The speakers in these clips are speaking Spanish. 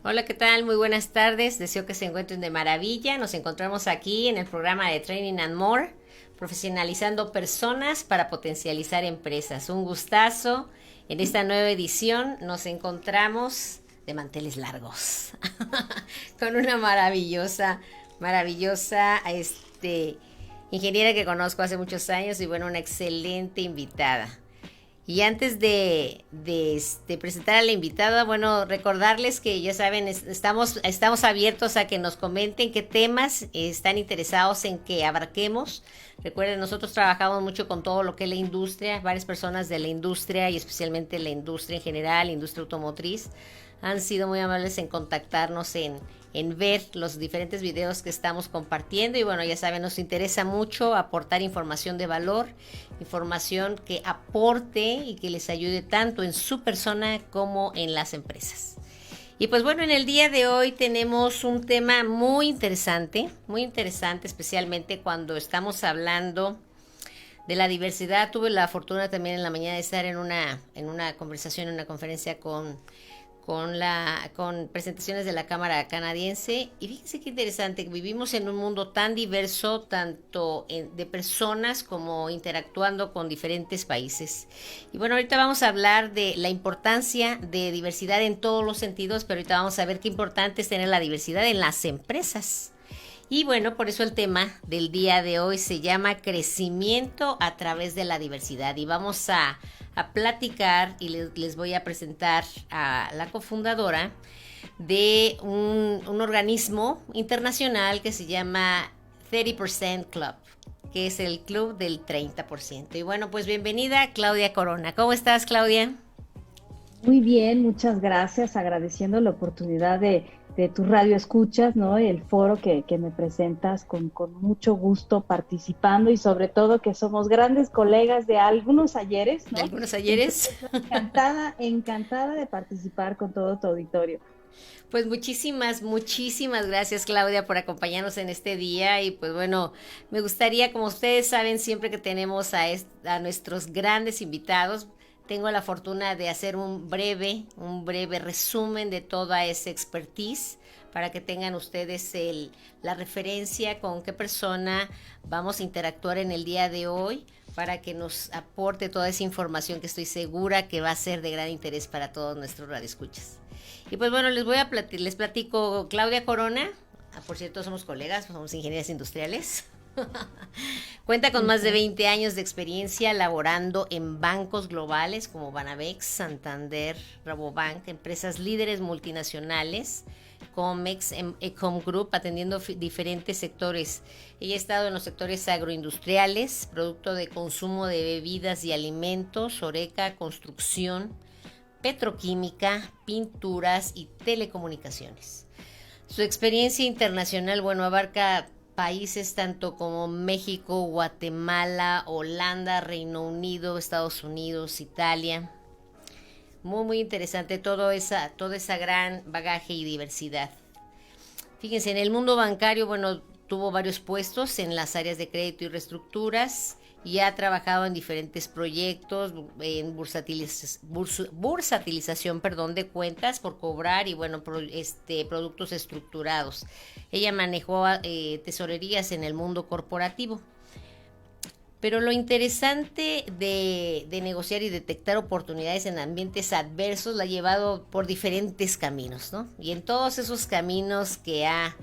Hola, ¿qué tal? Muy buenas tardes. Deseo que se encuentren de maravilla. Nos encontramos aquí en el programa de Training and More, profesionalizando personas para potencializar empresas. Un gustazo. En esta nueva edición nos encontramos de manteles largos con una maravillosa, ingeniera que conozco hace muchos años y bueno, una excelente invitada. Y antes de presentar a la invitada, bueno, recordarles que ya saben, estamos abiertos a que nos comenten qué temas están interesados en que abarquemos. Recuerden, nosotros trabajamos mucho con todo lo que es la industria, varias personas de la industria y especialmente la industria en general, la industria automotriz, han sido muy amables en contactarnos, en ver los diferentes videos que estamos compartiendo. Y bueno, ya saben, nos interesa mucho aportar información de valor, información que aporte y que les ayude tanto en su persona como en las empresas. Y pues bueno, en el día de hoy tenemos un tema muy interesante, especialmente cuando estamos hablando de la diversidad. Tuve la fortuna también en la mañana de estar en una conversación, en una conferencia con presentaciones de la Cámara Canadiense. Y fíjense qué interesante, vivimos en un mundo tan diverso, tanto de personas como interactuando con diferentes países. Y bueno, ahorita vamos a hablar de la importancia de diversidad en todos los sentidos, pero ahorita vamos a ver qué importante es tener la diversidad en las empresas. Y bueno, por eso el tema del día de hoy se llama crecimiento a través de la diversidad. Y vamos a platicar y les voy a presentar a la cofundadora de un organismo internacional que se llama 30% Club, que es el club del 30%. Y bueno, pues bienvenida Claudia Corona. ¿Cómo estás, Claudia? Muy bien, muchas gracias. Agradeciendo la oportunidad de tu radio escuchas, ¿no? El foro que me presentas con mucho gusto participando y sobre todo que somos grandes colegas de algunos ayeres, De ¿no? algunos ayeres. Entonces, encantada de participar con todo tu auditorio. Pues muchísimas gracias, Claudia, por acompañarnos en este día. Y pues bueno, me gustaría, como ustedes saben, siempre que tenemos a nuestros grandes invitados, tengo la fortuna de hacer un breve resumen de toda esa expertise para que tengan ustedes la referencia con qué persona vamos a interactuar en el día de hoy, para que nos aporte toda esa información que estoy segura que va a ser de gran interés para todos nuestros radioescuchas. Y pues bueno, les platico, Claudia Corona, por cierto somos colegas, somos ingenieras industriales. Cuenta con más de Ujú. 20 años de experiencia laborando en bancos globales como Banamex, Santander, Rabobank, empresas líderes multinacionales, Comex, Ecom Group, atendiendo diferentes sectores. Ella ha estado en los sectores agroindustriales, producto de consumo de bebidas y alimentos, Oreca, construcción, petroquímica, pinturas y telecomunicaciones. Su experiencia internacional, bueno, abarca países tanto como México, Guatemala, Holanda, Reino Unido, Estados Unidos, Italia. Muy interesante toda esa gran bagaje y diversidad. Fíjense, en el mundo bancario, bueno, tuvo varios puestos en las áreas de crédito y reestructuras y ha trabajado en diferentes proyectos, en bursatilización, perdón, de cuentas por cobrar y bueno, productos estructurados. Ella manejó tesorerías en el mundo corporativo. Pero lo interesante de negociar y detectar oportunidades en ambientes adversos la ha llevado por diferentes caminos, ¿no? Y en todos esos caminos que ha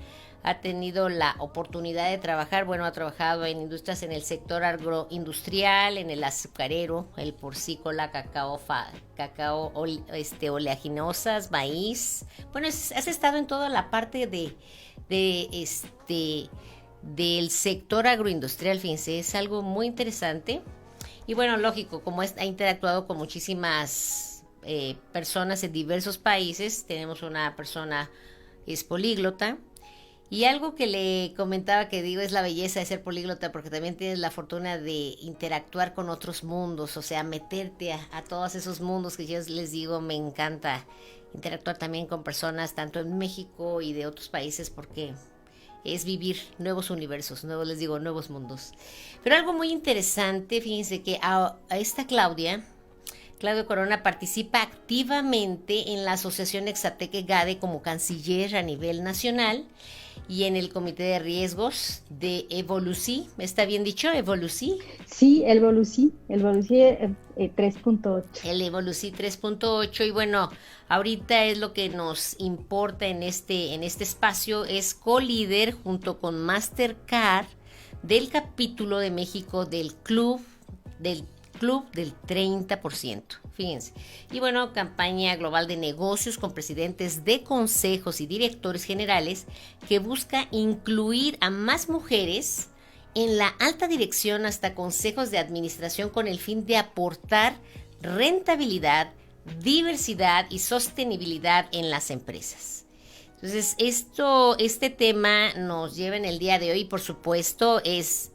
tenido la oportunidad de trabajar, bueno, ha trabajado en industrias en el sector agroindustrial, en el azucarero, el porcícola, cacao oleaginosas, maíz. Bueno, has estado en toda la parte de del sector agroindustrial, fíjense, es algo muy interesante. Y bueno, lógico, como ha interactuado con muchísimas personas en diversos países, tenemos una persona es políglota. Y algo que le comentaba que digo es la belleza de ser políglota, porque también tienes la fortuna de interactuar con otros mundos, o sea, meterte a todos esos mundos que yo les digo, me encanta interactuar también con personas tanto en México y de otros países, porque es vivir nuevos universos, nuevos, les digo, nuevos mundos. Pero algo muy interesante, fíjense que a esta Claudia Claudio Corona participa activamente en la Asociación Exateque GADE como canciller a nivel nacional y en el Comité de Riesgos de Evolucí. ¿Está bien dicho? ¿Evolucí? Sí, el Volusi 3.8. El Evolucí 3.8 y bueno, ahorita es lo que nos importa en este espacio, es co-líder junto con Mastercard del capítulo de México del Club del 30%, fíjense. Y bueno, campaña global de negocios con presidentes de consejos y directores generales que busca incluir a más mujeres en la alta dirección hasta consejos de administración con el fin de aportar rentabilidad, diversidad y sostenibilidad en las empresas. Entonces, este tema nos lleva en el día de hoy, por supuesto, es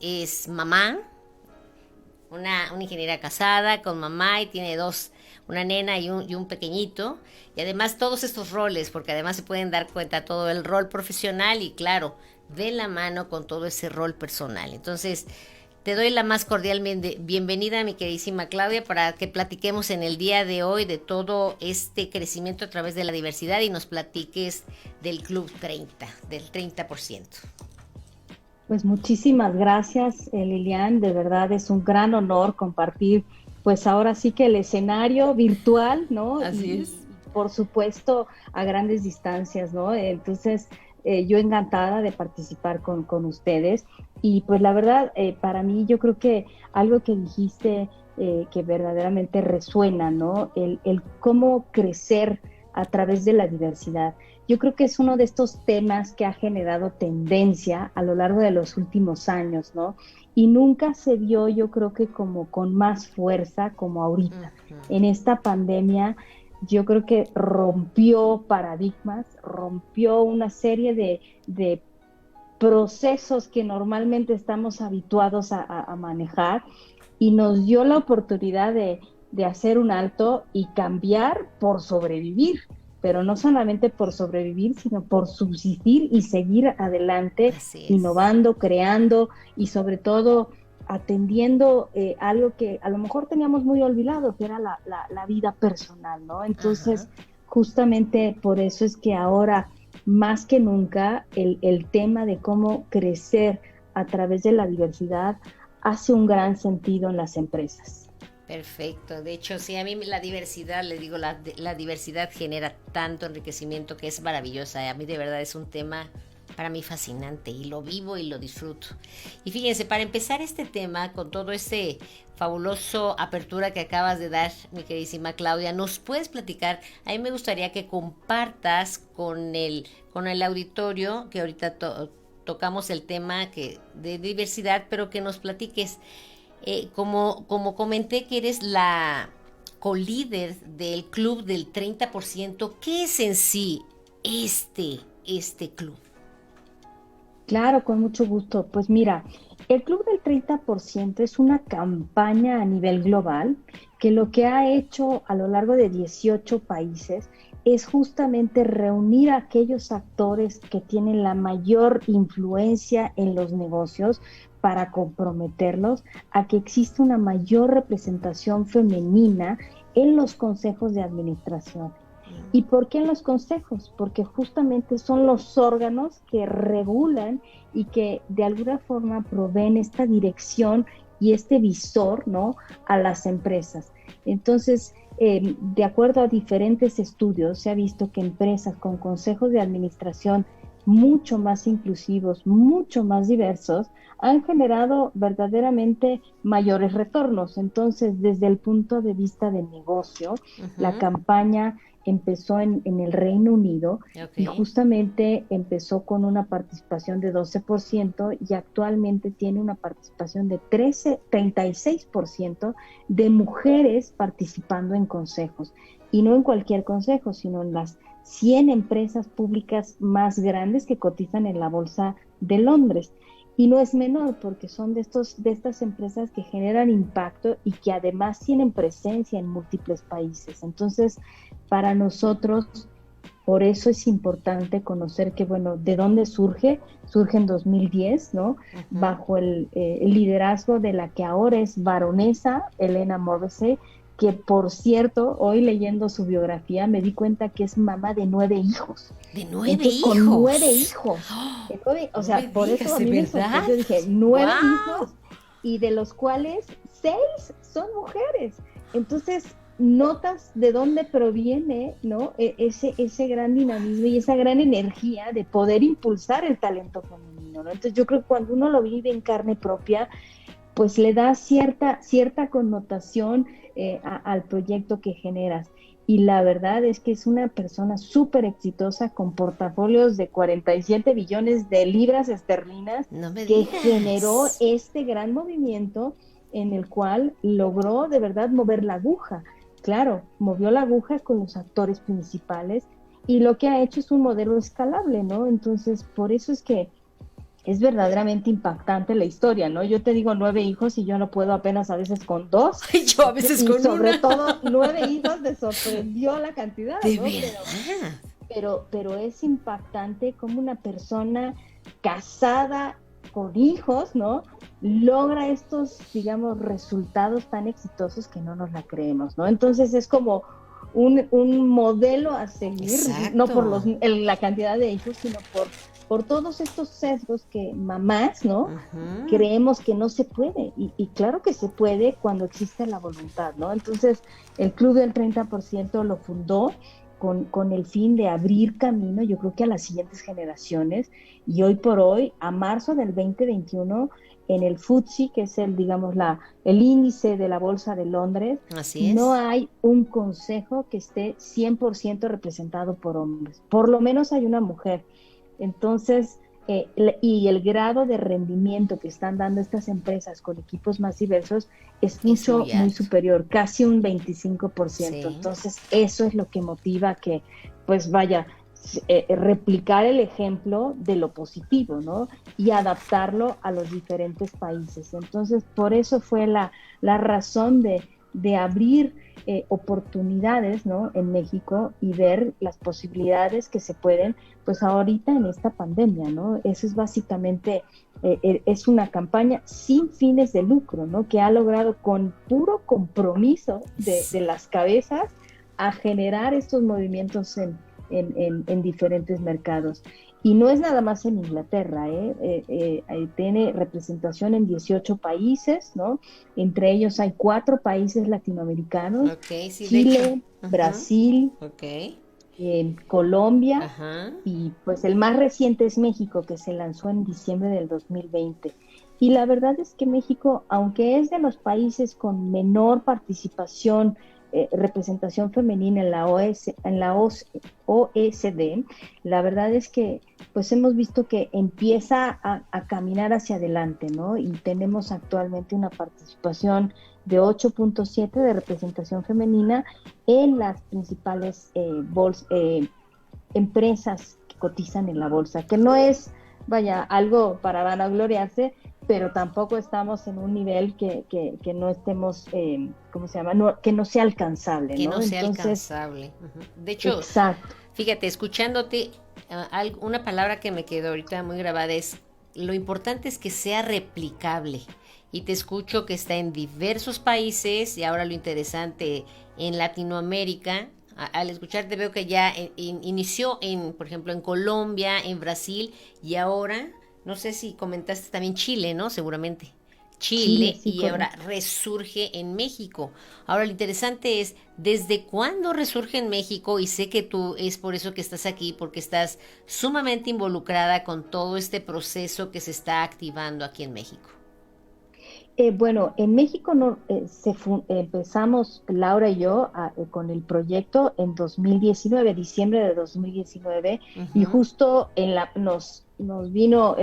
mamá, una ingeniera casada con mamá y tiene una nena y un pequeñito, y además todos estos roles, porque además se pueden dar cuenta todo el rol profesional y claro, de la mano con todo ese rol personal. Entonces, te doy la más cordial bienvenida, mi queridísima Claudia, para que platiquemos en el día de hoy de todo este crecimiento a través de la diversidad y nos platiques del Club 30, del 30%. Pues muchísimas gracias, Lilian. De verdad es un gran honor compartir, pues ahora sí que el escenario virtual, ¿no? Así es. Y por supuesto a grandes distancias, ¿no? Entonces, yo encantada de participar con ustedes. Y pues la verdad, para mí yo creo que algo que dijiste que verdaderamente resuena, ¿no? El cómo crecer a través de la diversidad. Yo creo que es uno de estos temas que ha generado tendencia a lo largo de los últimos años, ¿no? Y nunca se vio, yo creo que como con más fuerza como ahorita. En esta pandemia, yo creo que rompió paradigmas, rompió una serie de procesos que normalmente estamos habituados a manejar y nos dio la oportunidad de hacer un alto y cambiar por sobrevivir, pero no solamente por sobrevivir, sino por subsistir y seguir adelante, innovando, creando y sobre todo atendiendo algo que a lo mejor teníamos muy olvidado, que era la vida personal, ¿no? Entonces, justamente por eso es que ahora, más que nunca, el tema de cómo crecer a través de la diversidad hace un gran sentido en las empresas. Perfecto, de hecho sí, a mí la diversidad, le digo, la diversidad genera tanto enriquecimiento que es maravillosa, a mí de verdad es un tema para mí fascinante y lo vivo y lo disfruto. Y fíjense, para empezar este tema, con todo ese fabuloso apertura que acabas de dar, mi queridísima Claudia, ¿nos puedes platicar? A mí me gustaría que compartas con el auditorio, que ahorita tocamos el tema de diversidad, pero que nos platiques. Como comenté que eres la co-líder del club del 30%, ¿qué es en sí este club? Claro, con mucho gusto. Pues mira, el Club del 30% es una campaña a nivel global que lo que ha hecho a lo largo de 18 países es justamente reunir a aquellos actores que tienen la mayor influencia en los negocios para comprometerlos a que exista una mayor representación femenina en los consejos de administración. ¿Y por qué en los consejos? Porque justamente son los órganos que regulan y que de alguna forma proveen esta dirección y este visor, ¿no?, a las empresas. Entonces, de acuerdo a diferentes estudios, se ha visto que empresas con consejos de administración mucho más inclusivos, mucho más diversos, han generado verdaderamente mayores retornos. Entonces, desde el punto de vista de negocio, la campaña empezó en el Reino Unido y justamente empezó con una participación de 12% y actualmente tiene una participación de 36% de mujeres participando en consejos. Y no en cualquier consejo, sino en las 100 empresas públicas más grandes que cotizan en la Bolsa de Londres. Y no es menor porque son de estas empresas que generan impacto y que además tienen presencia en múltiples países. Entonces, para nosotros, por eso es importante conocer que, bueno, ¿de dónde surge? Surge en 2010, ¿no? Bajo el liderazgo de la que ahora es baronesa, Elena Morrissey, que por cierto, hoy leyendo su biografía me di cuenta que es mamá de 9 hijos. ¿De 9 Entonces, hijos? con 9 hijos. ¡Oh! O No sea, me por eso digas, a ¿de mí me verdad? sorprendió. Dije, 9 ¡Wow! hijos, y de los cuales 6 son mujeres. Entonces, notas de dónde proviene, ¿no? Ese gran dinamismo y esa gran energía de poder impulsar el talento femenino, ¿no? Entonces, yo creo que cuando uno lo vive en carne propia, pues le da cierta connotación al proyecto que generas. Y la verdad es que es una persona súper exitosa con portafolios de 47 billones de libras esterlinas No me que generó digas. este gran movimiento en el cual logró de verdad mover la aguja. Claro, movió la aguja con los actores principales y lo que ha hecho es un modelo escalable, ¿no? Entonces, por eso es que es verdaderamente impactante la historia, ¿no? Yo te digo 9 hijos y yo no puedo apenas a veces con 2, Ay, yo a veces y con sobre una. todo 9 hijos me sorprendió la cantidad, ¿De ¿no? verdad? Pero es impactante como una persona casada con hijos, ¿no? Logra estos, digamos, resultados tan exitosos que no nos la creemos, ¿no? Entonces es como un modelo a seguir, no por Exacto. la cantidad de hijos, sino por todos estos sesgos que mamás, ¿no? Ujú. Creemos que no se puede, y claro que se puede cuando existe la voluntad, ¿no? Entonces, el Club del 30% lo fundó con el fin de abrir camino, yo creo que a las siguientes generaciones, y hoy por hoy, a marzo del 2021, en el FTSE, que es digamos, el índice de la Bolsa de Londres, Así no es. hay un consejo que esté 100% representado por hombres, por lo menos hay una mujer. Entonces, y el grado de rendimiento que están dando estas empresas con equipos más diversos es Es muy muy alto. superior, casi un 25%. Sí. Entonces, eso es lo que motiva que, pues vaya, replicar el ejemplo de lo positivo, ¿no? Y adaptarlo a los diferentes países. Entonces, por eso fue la razón de abrir oportunidades, ¿no? En México y ver las posibilidades que se pueden, pues ahorita en esta pandemia, ¿no? Eso es básicamente, es una campaña sin fines de lucro, ¿no? Que ha logrado con puro compromiso de las cabezas a generar estos movimientos en diferentes mercados. Y no es nada más en Inglaterra, tiene representación en 18 países, ¿no? Entre ellos hay 4 países latinoamericanos: Ok, sí, de hecho. Chile, Ujú. Brasil, Ok. Colombia, Ajá. y pues el más reciente es México, que se lanzó en diciembre del 2020. Y la verdad es que México, aunque es de los países con menor participación, representación femenina en la OECD, la verdad es que pues hemos visto que empieza a caminar hacia adelante, ¿no? Y tenemos actualmente una participación de 8.7 de representación femenina en las principales empresas que cotizan en la bolsa, que no es, vaya, algo para vanagloriarse, pero tampoco estamos en un nivel que no estemos, ¿cómo se llama? No, que no sea alcanzable, Que ¿no? no sea Entonces, alcanzable. Ujú. De hecho, exacto. fíjate, escuchándote, una palabra que me quedó ahorita muy grabada es, lo importante es que sea replicable. Y te escucho que está en diversos países y ahora lo interesante en Latinoamérica. Al escucharte veo que ya inició por ejemplo, en Colombia, en Brasil y ahora, no sé si comentaste también Chile, ¿no? Seguramente. Chile, Chile sí, y ahora correcto. resurge en México. Ahora lo interesante es, ¿desde cuándo resurge en México? Y sé que tú es por eso que estás aquí, porque estás sumamente involucrada con todo este proceso que se está activando aquí en México. Bueno, en México no, empezamos, Laura y yo, con el proyecto en 2019, diciembre de 2019, y Ujú. justo nos vino,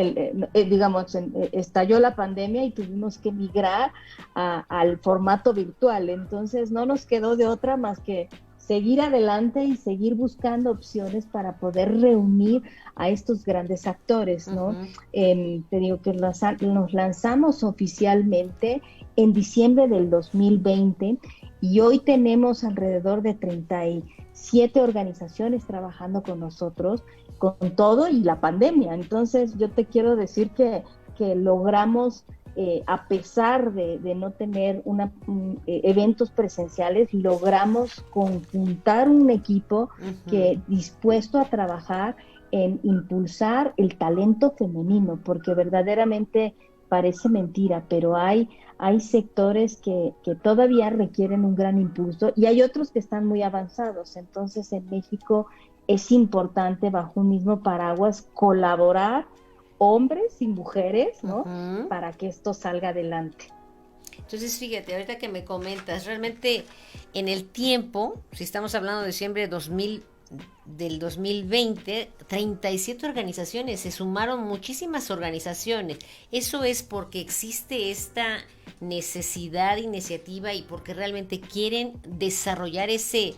digamos, estalló la pandemia y tuvimos que migrar al formato virtual. Entonces, no nos quedó de otra más que seguir adelante y seguir buscando opciones para poder reunir a estos grandes actores, ¿no? Ujú. Te digo que nos lanzamos oficialmente en diciembre del 2020 y hoy tenemos alrededor de 37 organizaciones trabajando con nosotros, con todo y la pandemia. Entonces, yo te quiero decir que logramos a pesar de no tener eventos presenciales, logramos conjuntar un equipo que dispuesto a trabajar en impulsar el talento femenino, porque verdaderamente parece mentira, pero hay sectores que todavía requieren un gran impulso y hay otros que están muy avanzados. Entonces, en México es importante, bajo un mismo paraguas, colaborar hombres y mujeres, ¿no? Para que esto salga adelante. Entonces, fíjate, ahorita que me comentas, realmente en el tiempo, si estamos hablando de diciembre del 2020, 37 organizaciones, se sumaron muchísimas organizaciones. Eso es porque existe esta necesidad, iniciativa y porque realmente quieren desarrollar esa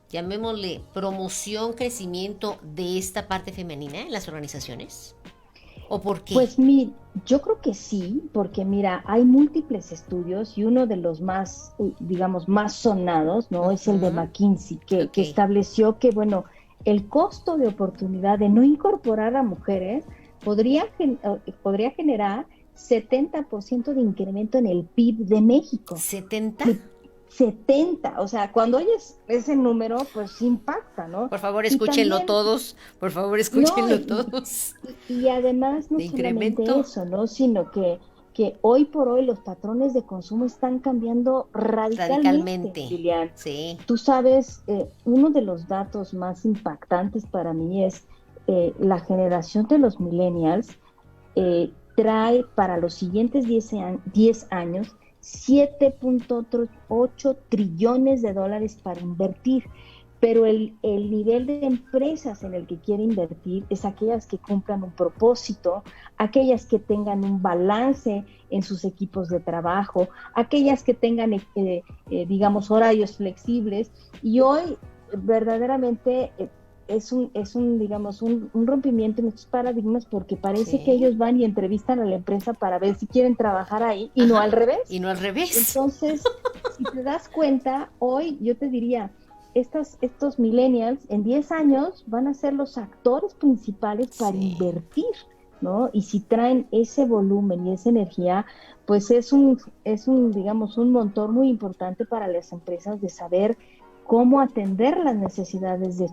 llamémosle promoción, crecimiento de esta parte femenina en las organizaciones. ¿O por qué? Pues yo creo que sí, porque mira, hay múltiples estudios y uno de los más, digamos, más sonados, ¿no? Es el de McKinsey, que estableció que, bueno, el costo de oportunidad de no incorporar a mujeres podría generar 70% de incremento en el PIB de México. ¿70? 70, o sea, cuando oyes ese número, pues impacta, ¿no? Por favor, escúchenlo también, todos, por favor, escúchenlo todos. Y además no solamente eso, ¿no? Sino que hoy por hoy los patrones de consumo están cambiando radicalmente. Lilian. Sí. Tú sabes, uno de los datos más impactantes para mí es la generación de los millennials trae para los siguientes 10 años 7.8 trillones de dólares para invertir, pero el nivel de empresas en el que quiere invertir es aquellas que cumplan un propósito, aquellas que tengan un balance en sus equipos de trabajo, aquellas que tengan, digamos, horarios flexibles, y hoy verdaderamente es un rompimiento en estos paradigmas, porque parece que ellos van y entrevistan a la empresa para ver si quieren trabajar ahí y no al revés. Y no al revés. Entonces, si te das cuenta, hoy yo te diría, estos millennials en 10 años van a ser los actores principales para invertir, ¿no? Y si traen ese volumen y esa energía, pues es un motor muy importante para las empresas de saber cómo atender las necesidades de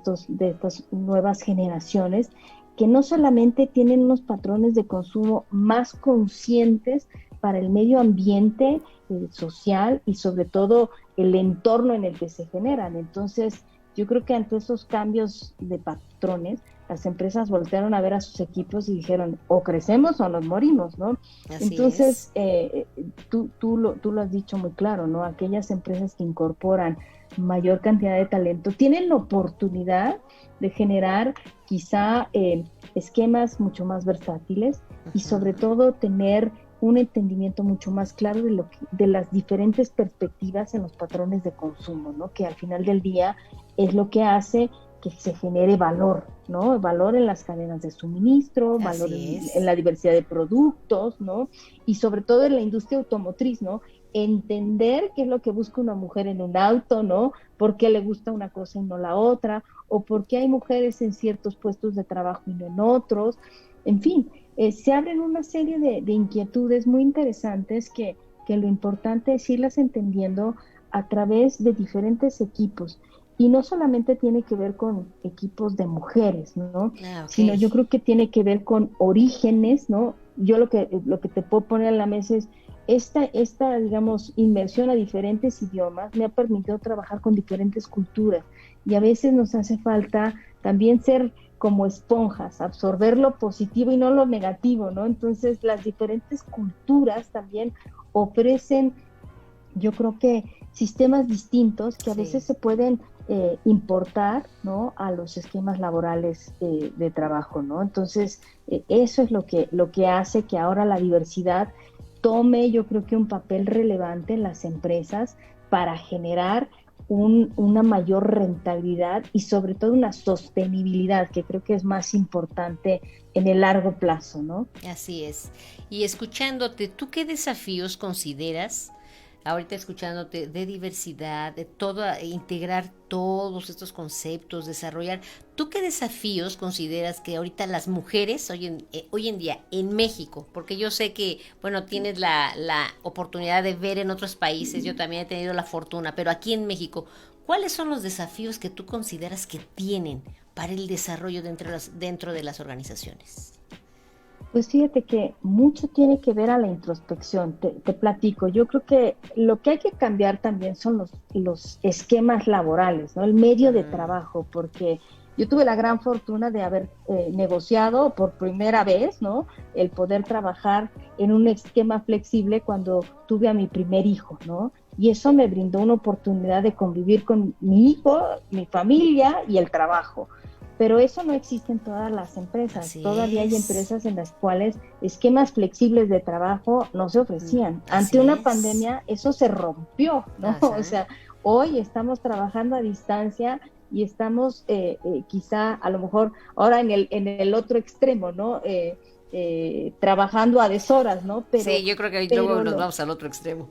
estas nuevas generaciones, que no solamente tienen unos patrones de consumo más conscientes para el medio ambiente social y sobre todo el entorno en el que se generan. Entonces, yo creo que ante esos cambios de patrones, las empresas voltearon a ver a sus equipos y dijeron, o crecemos o nos morimos, ¿no? Entonces, tú lo has dicho muy claro, ¿no? Aquellas empresas que incorporan mayor cantidad de talento tienen la oportunidad de generar quizá esquemas mucho más versátiles y sobre todo tener un entendimiento mucho más claro de las diferentes perspectivas en los patrones de consumo, ¿no? Que al final del día es lo que hace que se genere valor, ¿no? Valor en las cadenas de suministro, valor en la diversidad de productos, ¿no? Y sobre todo en la industria automotriz, ¿no? Entender qué es lo que busca una mujer en un auto, ¿no? Por qué le gusta una cosa y no la otra, o por qué hay mujeres en ciertos puestos de trabajo y no en otros. En fin, se abren una serie de inquietudes muy interesantes que lo importante es irlas entendiendo a través de diferentes equipos. Y no solamente tiene que ver con equipos de mujeres, ¿no? Sino yo creo que tiene que ver con orígenes, ¿no? Yo lo que te puedo poner en la mesa es esta, digamos, inmersión a diferentes idiomas me ha permitido trabajar con diferentes culturas, y a veces nos hace falta también ser como esponjas, absorber lo positivo y no lo negativo, ¿no? Entonces, las diferentes culturas también ofrecen, yo creo que sistemas distintos que a veces se pueden importar, ¿no? A los esquemas laborales de trabajo, ¿no? Entonces, eso es lo que hace que ahora la diversidad tome, yo creo que un papel relevante en las empresas para generar una mayor rentabilidad y sobre todo una sostenibilidad, que creo que es más importante en el largo plazo, ¿no? Así es. Y escuchándote, ¿tú qué desafíos consideras ahorita escuchándote, de diversidad, de todo, integrar todos estos conceptos, desarrollar. ¿Tú qué desafíos consideras que ahorita las mujeres hoy en día en México? Porque yo sé que, bueno, tienes la oportunidad de ver en otros países, yo también he tenido la fortuna, pero aquí en México, ¿cuáles son los desafíos que tú consideras que tienen para el desarrollo dentro de las organizaciones? Pues fíjate que mucho tiene que ver a la introspección, te platico. Yo creo que lo que hay que cambiar también son los esquemas laborales, ¿no? El medio de Mm, trabajo, porque yo tuve la gran fortuna de haber negociado por primera vez, ¿no? El poder trabajar en un esquema flexible cuando tuve a mi primer hijo, ¿no? Y eso me brindó una oportunidad de convivir con mi hijo, mi familia y el trabajo, pero eso no existe en todas las empresas. así Todavía hay es, empresas en las cuales esquemas flexibles de trabajo no se ofrecían. Ante así una es. pandemia eso se rompió, ¿no? O Ajá. sea, hoy estamos trabajando a distancia y estamos quizá a lo mejor ahora en el otro extremo, ¿no? Trabajando a deshoras, ¿no? Sí, yo creo que ahí luego Pero nos lo, vamos al otro extremo.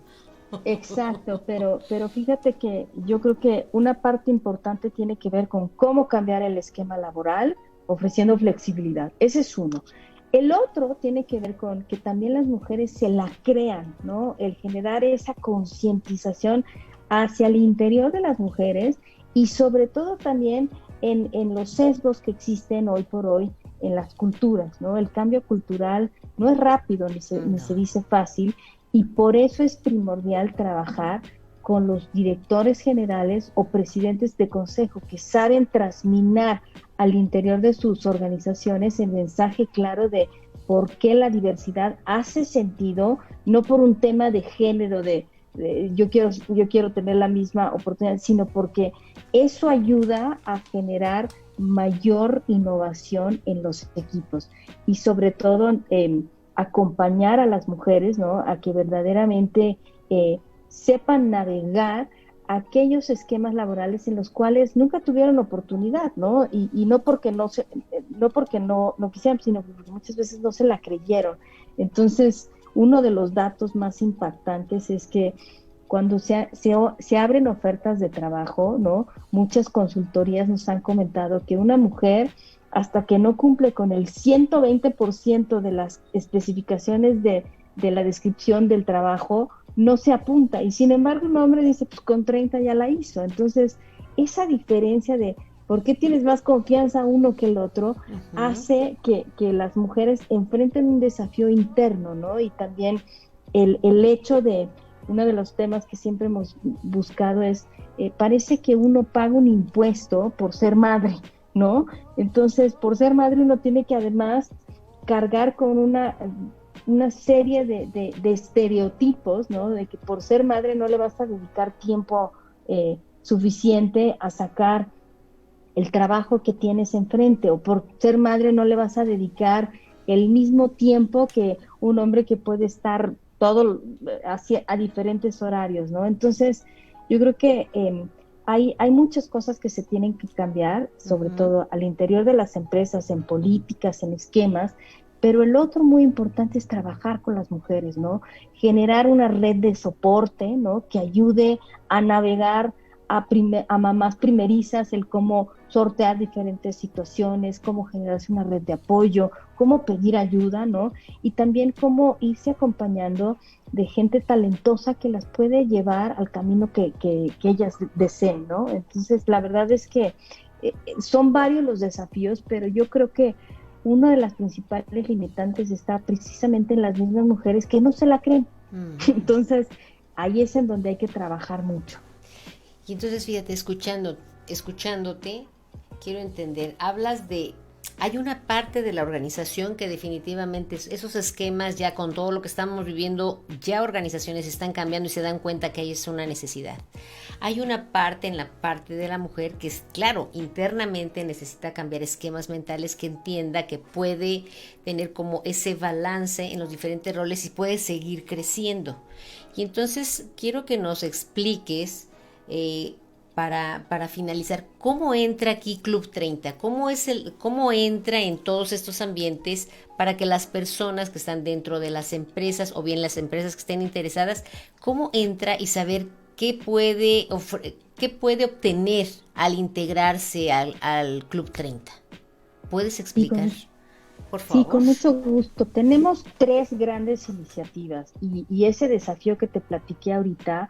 Exacto, pero fíjate que yo creo que una parte importante tiene que ver con cómo cambiar el esquema laboral, ofreciendo flexibilidad. Ese es uno. El otro tiene que ver con que también las mujeres se la crean, ¿no? El generar esa concientización hacia el interior de las mujeres y sobre todo también en los sesgos que existen hoy por hoy en las culturas, ¿no? El cambio cultural no es rápido ni se No. dice fácil y por eso es primordial trabajar con los directores generales o presidentes de consejo que saben transmitir al interior de sus organizaciones el mensaje claro de por qué la diversidad hace sentido, no por un tema de género, de yo quiero tener la misma oportunidad, sino porque eso ayuda a generar mayor innovación en los equipos y sobre todo acompañar a las mujeres, ¿no? A que verdaderamente sepan navegar aquellos esquemas laborales en los cuales nunca tuvieron oportunidad, ¿no? Y no porque no porque no quisieran, sino porque muchas veces no se la creyeron. Entonces, uno de los datos más impactantes es que cuando se abren ofertas de trabajo, ¿no? Muchas consultorías nos han comentado que una mujer hasta que no cumple con el 120% de las especificaciones de la descripción del trabajo, no se apunta. Y sin embargo, un hombre dice, pues con 30 ya la hizo. Entonces, esa diferencia de por qué tienes más confianza uno que el otro Ujú. hace que las mujeres enfrenten un desafío interno, ¿no? Y también el hecho de, uno de los temas que siempre hemos buscado es, parece que uno paga un impuesto por ser madre, ¿no? Entonces, por ser madre uno tiene que además cargar con una serie de estereotipos, ¿no? De que por ser madre no le vas a dedicar tiempo suficiente a sacar el trabajo que tienes enfrente, o por ser madre no le vas a dedicar el mismo tiempo que un hombre que puede estar todo a diferentes horarios, ¿no? Entonces, yo creo que hay muchas cosas que se tienen que cambiar, sobre Ujú. todo al interior de las empresas, en políticas, en esquemas, pero el otro muy importante es trabajar con las mujeres, ¿no? Generar una red de soporte, ¿no? Que ayude a navegar a mamás primerizas, el cómo sortear diferentes situaciones, cómo generarse una red de apoyo, cómo pedir ayuda, ¿no? Y también cómo irse acompañando de gente talentosa que las puede llevar al camino que ellas deseen, ¿no? Entonces, la verdad es que son varios los desafíos, pero yo creo que una de las principales limitantes está precisamente en las mismas mujeres que no se la creen. Ujú. Entonces, ahí es en donde hay que trabajar mucho. Y entonces, fíjate, escuchándote, quiero entender, hablas de, hay una parte de la organización que definitivamente esos esquemas ya con todo lo que estamos viviendo, ya organizaciones están cambiando y se dan cuenta que ahí es una necesidad. Hay una parte en la parte de la mujer que es, claro, internamente necesita cambiar esquemas mentales, que entienda que puede tener como ese balance en los diferentes roles y puede seguir creciendo. Y entonces quiero que nos expliques eh, para finalizar, ¿cómo entra aquí Club 30? ¿Cómo entra en todos estos ambientes para que las personas que están dentro de las empresas o bien las empresas que estén interesadas, cómo entra y saber qué puede obtener al integrarse al Club 30? ¿Puedes Y explicar, con, por Sí, favor? con mucho gusto. Tenemos tres grandes iniciativas y ese desafío que te platiqué ahorita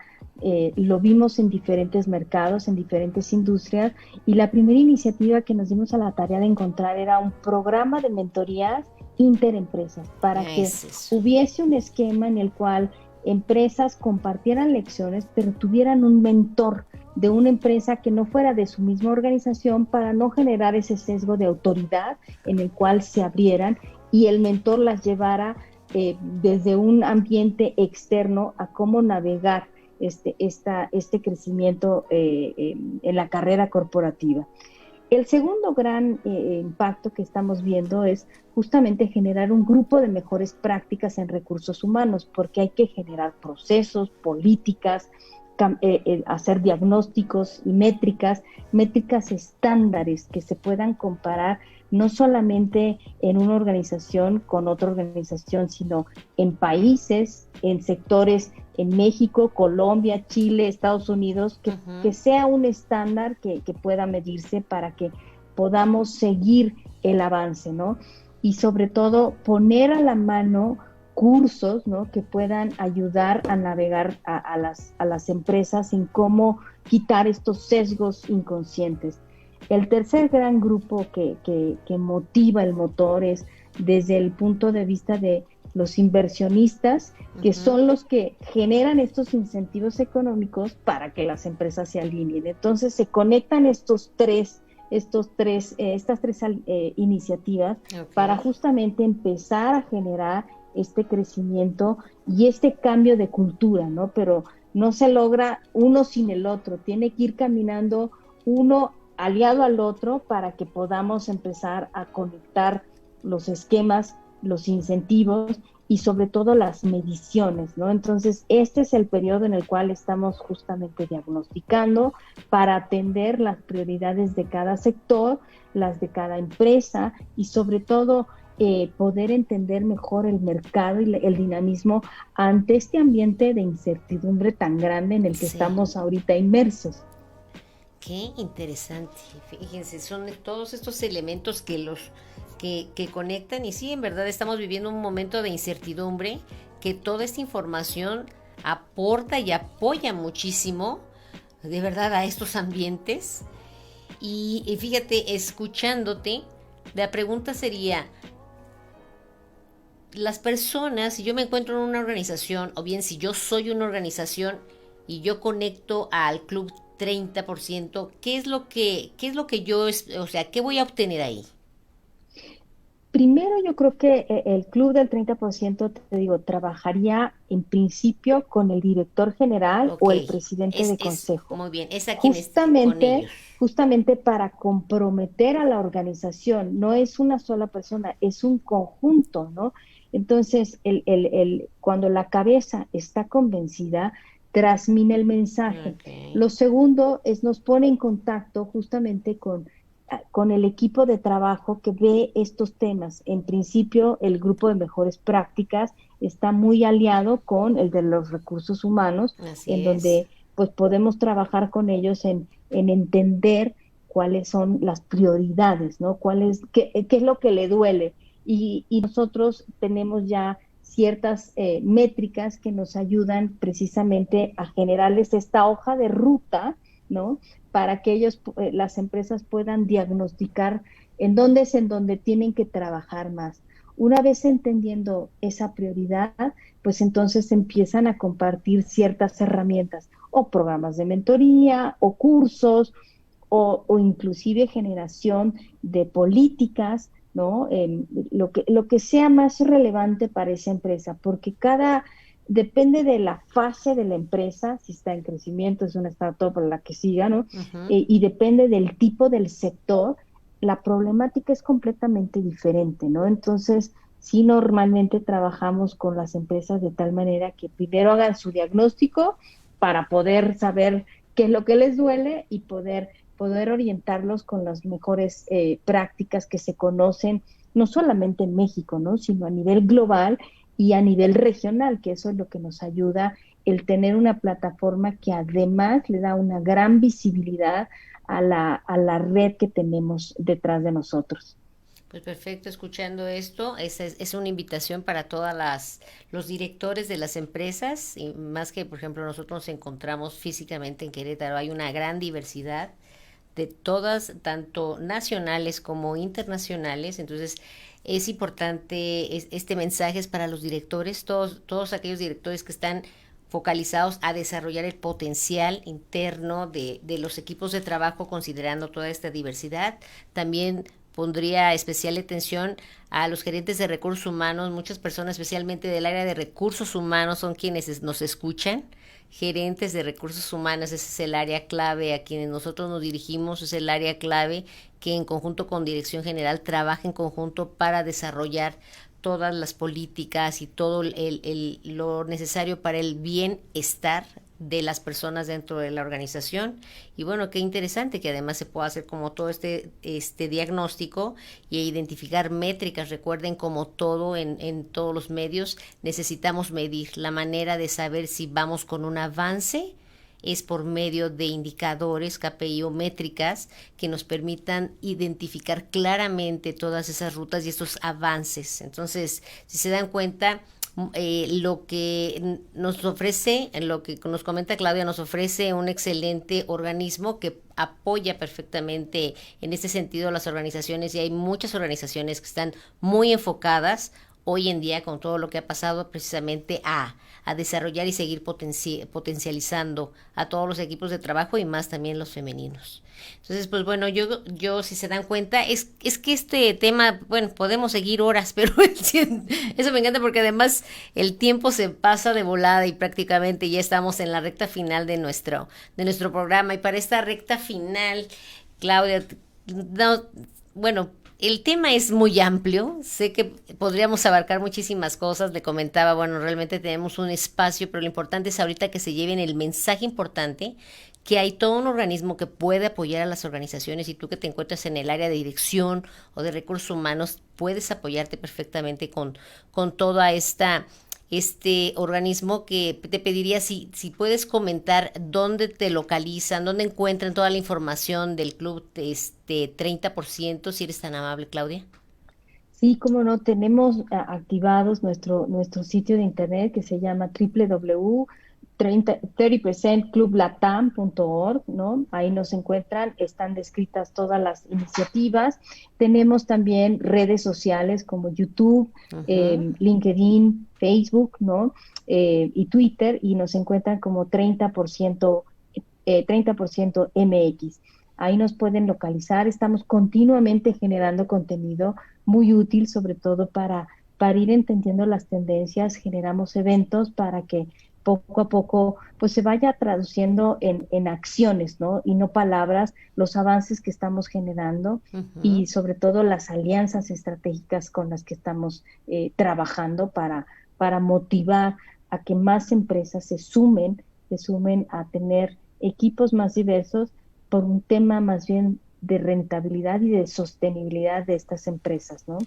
lo vimos en diferentes mercados, en diferentes industrias y la primera iniciativa que nos dimos a la tarea de encontrar era un programa de mentorías interempresas para Ah, que es eso. hubiese un esquema en el cual empresas compartieran lecciones, pero tuvieran un mentor de una empresa que no fuera de su misma organización para no generar ese sesgo de autoridad en el cual se abrieran y el mentor las llevara desde un ambiente externo a cómo navegar este crecimiento en la carrera corporativa. El segundo gran impacto que estamos viendo es justamente generar un grupo de mejores prácticas en recursos humanos, porque hay que generar procesos, políticas, hacer diagnósticos y métricas estándares que se puedan comparar no solamente en una organización con otra organización, sino en países, en sectores en México, Colombia, Chile, Estados Unidos, que Ujú. sea un estándar que pueda medirse para que podamos seguir el avance, ¿no? Y sobre todo poner a la mano cursos, ¿no? Que puedan ayudar a navegar a las empresas en cómo quitar estos sesgos inconscientes. El tercer gran grupo que motiva el motor es desde el punto de vista de los inversionistas, que Ujú. son los que generan estos incentivos económicos para que las empresas se alineen. Entonces se conectan estas tres iniciativas para Ok. justamente empezar a generar este crecimiento y este cambio de cultura, ¿no? Pero no se logra uno sin el otro, tiene que ir caminando uno aliado al otro para que podamos empezar a conectar los esquemas, los incentivos y sobre todo las mediciones, ¿no? Entonces, este es el periodo en el cual estamos justamente diagnosticando para atender las prioridades de cada sector, las de cada empresa y sobre todo poder entender mejor el mercado y el dinamismo ante este ambiente de incertidumbre tan grande en el que Sí. estamos ahorita inmersos. Qué interesante. Fíjense, son todos estos elementos que conectan y sí, en verdad estamos viviendo un momento de incertidumbre que toda esta información aporta y apoya muchísimo, de verdad, a estos ambientes. Y fíjate, escuchándote, la pregunta sería, las personas, si yo me encuentro en una organización, o bien si yo soy una organización y yo conecto al club 30%, qué es lo que yo, o sea, qué voy a obtener ahí? Primero, yo creo que el club del 30%, te digo, trabajaría en principio con el director general Ok, o el presidente de es consejo, muy bien, es a quienes con justamente, ellos. justamente para comprometer a la organización. No es una sola persona, es un conjunto, ¿no? Entonces, cuando la cabeza está convencida, transmite el mensaje. Ok. Lo segundo es nos pone en contacto justamente con el equipo de trabajo que ve estos temas. En principio, el grupo de mejores prácticas está muy aliado con el de los recursos humanos, Así en es. donde pues podemos trabajar con ellos en entender cuáles son las prioridades, ¿no? Qué es lo que le duele. Y nosotros tenemos ya ciertas métricas que nos ayudan precisamente a generarles esta hoja de ruta, ¿no? Para que las empresas puedan diagnosticar en dónde es en donde tienen que trabajar más. Una vez entendiendo esa prioridad, pues entonces empiezan a compartir ciertas herramientas o programas de mentoría o cursos o inclusive generación de políticas, ¿no? Lo que sea más relevante para esa empresa, porque depende de la fase de la empresa, si está en crecimiento, es una startup o la que siga, ¿no? Ujú. Y depende del tipo del sector, la problemática es completamente diferente, ¿no? Entonces, sí, normalmente trabajamos con las empresas de tal manera que primero hagan su diagnóstico para poder saber qué es lo que les duele y poder orientarlos con las mejores prácticas que se conocen, no solamente en México, ¿no? Sino a nivel global y a nivel regional, que eso es lo que nos ayuda el tener una plataforma que además le da una gran visibilidad a la red que tenemos detrás de nosotros. Pues perfecto, escuchando esto, es una invitación para todas los directores de las empresas, y más que, por ejemplo, nosotros nos encontramos físicamente en Querétaro, hay una gran diversidad de todas, tanto nacionales como internacionales, entonces es importante, este mensaje es para los directores, todos aquellos directores que están focalizados a desarrollar el potencial interno de los equipos de trabajo considerando toda esta diversidad. También pondría especial atención a los gerentes de recursos humanos. Muchas personas, especialmente del área de recursos humanos, son quienes nos escuchan. Gerentes de recursos humanos, ese es el área clave a quienes nosotros nos dirigimos, es el área clave que en conjunto con Dirección General trabaja en conjunto para desarrollar todas las políticas y todo lo necesario para el bienestar de las personas dentro de la organización. Y bueno, qué interesante que además se pueda hacer como todo este diagnóstico y identificar métricas. Recuerden, como todo en todos los medios, necesitamos medir la manera de saber si vamos con un avance es por medio de indicadores, KPI o métricas que nos permitan identificar claramente todas esas rutas y estos avances. Entonces, si se dan cuenta, lo que nos ofrece, lo que nos comenta Claudia, nos ofrece un excelente organismo que apoya perfectamente en este sentido a las organizaciones, y hay muchas organizaciones que están muy enfocadas hoy en día con todo lo que ha pasado precisamente a desarrollar y seguir potencializando a todos los equipos de trabajo y más también los femeninos. Entonces, pues bueno, yo si se dan cuenta, es que este tema, bueno, podemos seguir horas, pero eso me encanta porque además el tiempo se pasa de volada y prácticamente ya estamos en la recta final de nuestro programa. Y para esta recta final, Claudia, no, bueno, el tema es muy amplio, sé que podríamos abarcar muchísimas cosas, le comentaba, bueno, realmente tenemos un espacio, pero lo importante es ahorita que se lleven el mensaje importante, que hay todo un organismo que puede apoyar a las organizaciones, y tú que te encuentras en el área de dirección o de recursos humanos, puedes apoyarte perfectamente con toda este organismo, que te pediría si puedes comentar dónde te localizan, dónde encuentran toda la información del club 30%, si eres tan amable, Claudia. Sí, como no, tenemos activados nuestro sitio de internet que se llama www.30%clublatam.org, ¿no? Ahí nos encuentran, están descritas todas las iniciativas. Tenemos también redes sociales como YouTube, Uh-huh. LinkedIn, Facebook, ¿no? Y Twitter, y nos encuentran como 30% MX. Ahí nos pueden localizar. Estamos continuamente generando contenido muy útil, sobre todo para ir entendiendo las tendencias. Generamos eventos para que poco a poco pues se vaya traduciendo en acciones, ¿no? Y no palabras, los avances que estamos generando Uh-huh. y sobre todo las alianzas estratégicas con las que estamos trabajando para motivar a que más empresas se sumen a tener equipos más diversos por un tema más bien de rentabilidad y de sostenibilidad de estas empresas, ¿no?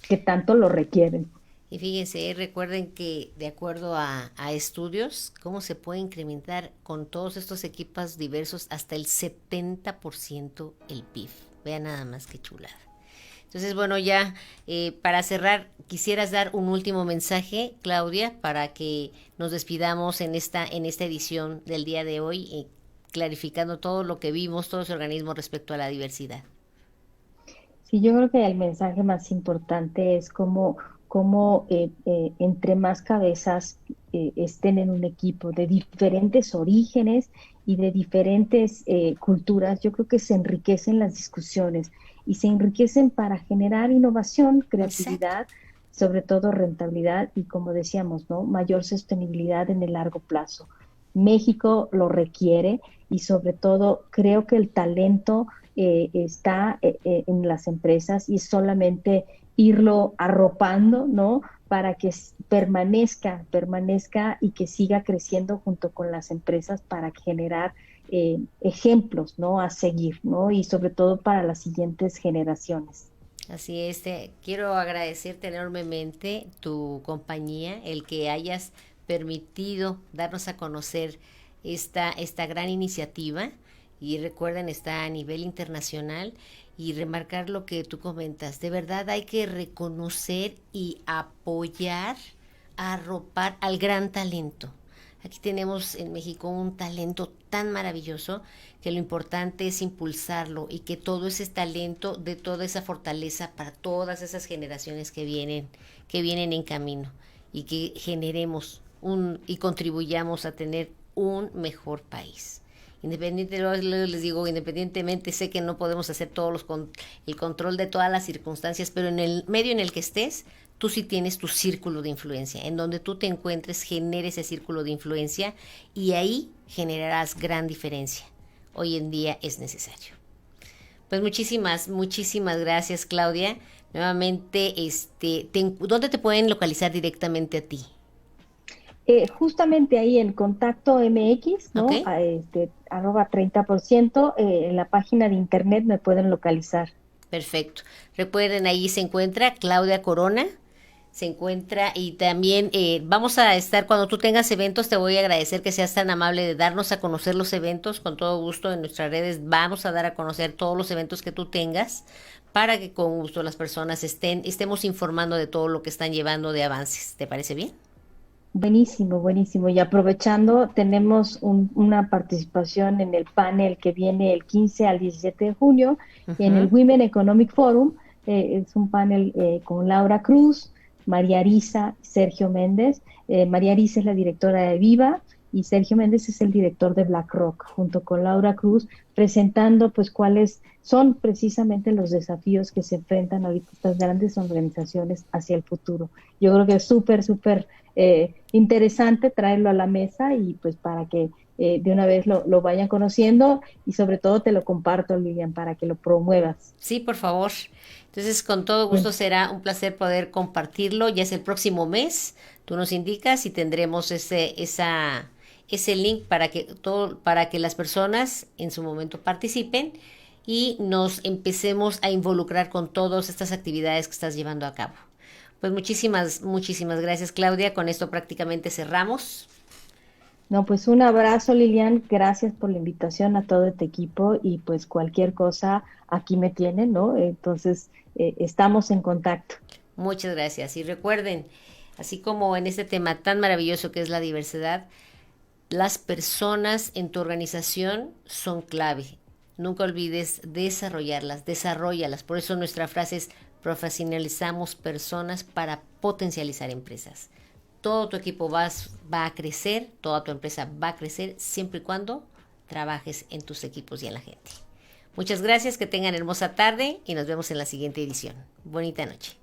Que tanto lo requieren. Y fíjense, recuerden que de acuerdo a estudios, cómo se puede incrementar con todos estos equipos diversos hasta el 70% el PIB. Vean nada más qué chulada. Entonces, bueno, ya para cerrar, quisieras dar un último mensaje, Claudia, para que nos despidamos en esta edición del día de hoy, clarificando todo lo que vimos, todo ese organismo respecto a la diversidad. Sí, yo creo que el mensaje más importante es cómo entre más cabezas estén en un equipo de diferentes orígenes y de diferentes culturas, yo creo que se enriquecen las discusiones y se enriquecen para generar innovación, Exacto. creatividad, sobre todo rentabilidad y, como decíamos, ¿no? Mayor sostenibilidad en el largo plazo. México lo requiere y sobre todo creo que el talento está en las empresas y solamente irlo arropando, ¿no? Para que permanezca y que siga creciendo junto con las empresas para generar ejemplos, ¿no? A seguir, ¿no? Y sobre todo para las siguientes generaciones. Así es, quiero agradecerte enormemente tu compañía, el que hayas permitido darnos a conocer esta gran iniciativa y recuerden, está a nivel internacional y remarcar lo que tú comentas. De verdad hay que reconocer y apoyar, arropar al gran talento. Aquí tenemos en México un talento tan maravilloso que lo importante es impulsarlo y que todo ese talento dé toda esa fortaleza para todas esas generaciones que vienen en camino y que generemos y contribuyamos a tener un mejor país. Les digo, independientemente, sé que no podemos hacer el control de todas las circunstancias, pero en el medio en el que estés, tú sí tienes tu círculo de influencia. En donde tú te encuentres, genera ese círculo de influencia y ahí generarás gran diferencia. Hoy en día es necesario. Pues muchísimas gracias, Claudia. Nuevamente, ¿dónde te pueden localizar directamente a ti? Justamente ahí en Contacto MX, ¿Ok? ¿no? Arroba 30%, en la página de internet me pueden localizar. Perfecto. Recuerden, ahí se encuentra Claudia Corona. Se encuentra y también vamos a estar, cuando tú tengas eventos, te voy a agradecer que seas tan amable de darnos a conocer los eventos. Con todo gusto en nuestras redes vamos a dar a conocer todos los eventos que tú tengas para que con gusto las personas estemos informando de todo lo que están llevando de avances. ¿Te parece bien? Buenísimo, buenísimo. Y aprovechando, tenemos una participación en el panel que viene el 15 al 17 de junio en el Ujú. Women Economic Forum. Es un panel con Laura Cruz, María Arisa, Sergio Méndez. María Arisa es la directora de Viva y Sergio Méndez es el director de BlackRock, junto con Laura Cruz, presentando pues cuáles son precisamente los desafíos que se enfrentan ahorita estas grandes organizaciones hacia el futuro. Yo creo que es súper interesante traerlo a la mesa y pues para que de una vez lo vayan conociendo y sobre todo te lo comparto, Lilian, para que lo promuevas. Sí, por favor. Entonces, con todo Bien, gusto será un placer poder compartirlo. Ya es el próximo mes. Tú nos indicas y tendremos ese link para que las personas en su momento participen y nos empecemos a involucrar con todas estas actividades que estás llevando a cabo. Pues muchísimas gracias, Claudia. Con esto prácticamente cerramos. no, pues un abrazo, Lilian, gracias por la invitación a todo este equipo y pues cualquier cosa aquí me tienen, ¿no? Entonces, estamos en contacto. Muchas gracias. Y recuerden, así como en este tema tan maravilloso que es la diversidad, las personas en tu organización son clave. Nunca olvides desarrollarlas, desarrollalas. Por eso nuestra frase es profesionalizamos personas para potencializar empresas. Todo tu equipo va a crecer, toda tu empresa va a crecer siempre y cuando trabajes en tus equipos y en la gente. Muchas gracias, que tengan hermosa tarde y nos vemos en la siguiente edición. Bonita noche.